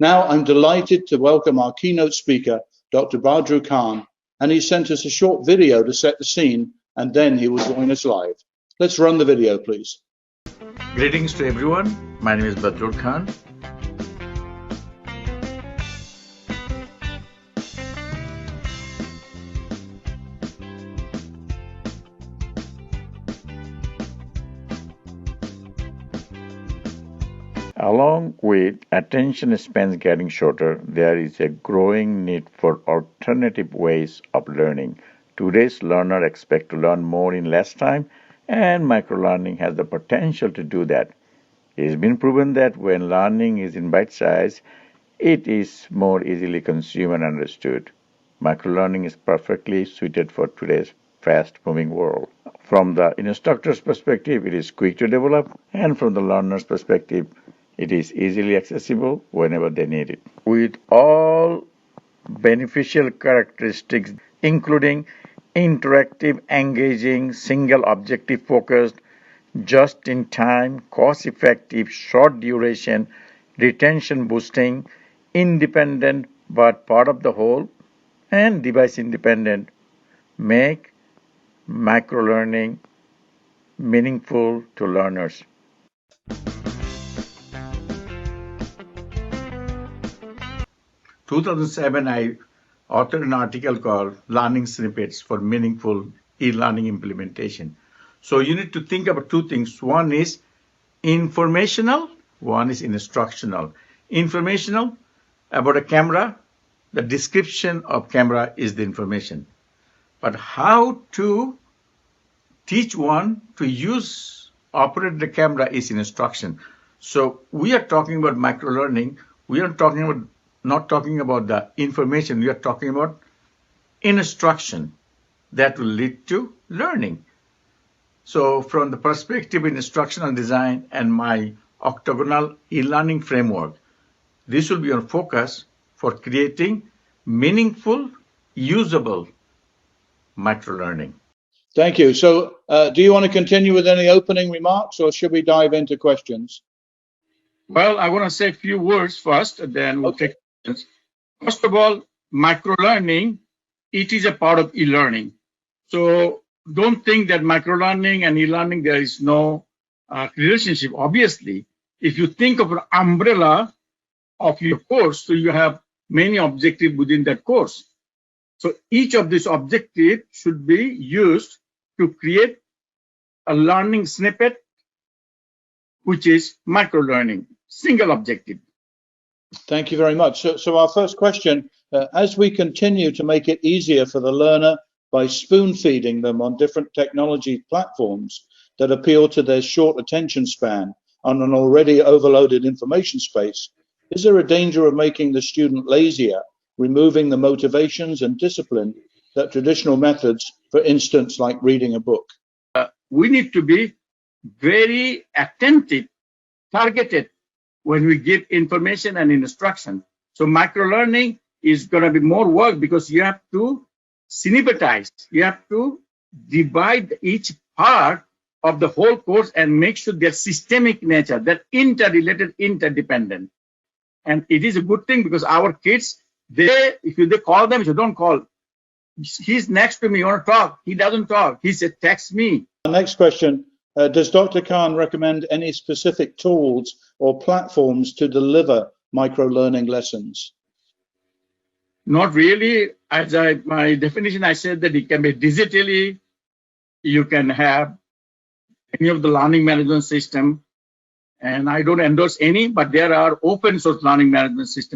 Now I'm delighted to welcome our keynote speaker, Dr. Badru Khan, and he sent us a short video to set the scene, and then he will join us live. Let's run the video, please. Greetings to everyone. My name is Badru Khan. Along with attention spans getting shorter, there is a growing need for alternative ways of learning. Today's learner expect to learn more in less time, and microlearning has the potential to do that. It has been proven that when learning is in bite size, it is more easily consumed and understood. Microlearning is perfectly suited for today's fast-moving world. From the instructor's perspective, it is quick to develop, and from the learner's perspective, it is easily accessible whenever they need it. With all beneficial characteristics, including interactive, engaging, single objective focused, just in time, cost effective, short duration, retention boosting, independent but part of the whole, and device independent, make microlearning meaningful to learners. In 2007, I authored an article called Learning Snippets for Meaningful E-Learning Implementation. So you need to think about two things. One is informational, one is instructional. Informational about a camera, the description of camera is the information. But how to teach one to operate the camera is instruction. So we are talking about microlearning. We are not talking about the information. We are talking about instruction that will lead to learning. So from the perspective of instructional design and my octagonal e-learning framework, this will be our focus for creating meaningful, usable microlearning. Thank you. So do you want to continue with any opening remarks, or should we dive into questions? Well, I want to say a few words first, then we'll take questions. First of all, microlearning, it is a part of e-learning. So don't think that microlearning and e-learning, there is no relationship. Obviously, if you think of an umbrella of your course, so you have many objectives within that course. So each of these objectives should be used to create a learning snippet, which is microlearning, single objective. Thank you very much. So our first question, as we continue to make it easier for the learner by spoon feeding them on different technology platforms that appeal to their short attention span on an already overloaded information space, is there a danger of making the student lazier, removing the motivations and discipline that traditional methods, for instance, like reading a book? We need to be very attentive, targeted when we give information and instruction. So microlearning is going to be more work because you have to snippetize. You have to divide each part of the whole course and make sure they're systemic nature, that interrelated, interdependent. And it is a good thing because our kids, if they call them, you don't call. He's next to me, you want to talk. He doesn't talk. He said, text me. Next question. Does Dr. Khan recommend any specific tools or platforms to deliver microlearning lessons? Not really. As my definition, I said that it can be digitally. You can have any of the learning management system. And I don't endorse any, but there are open source learning management systems.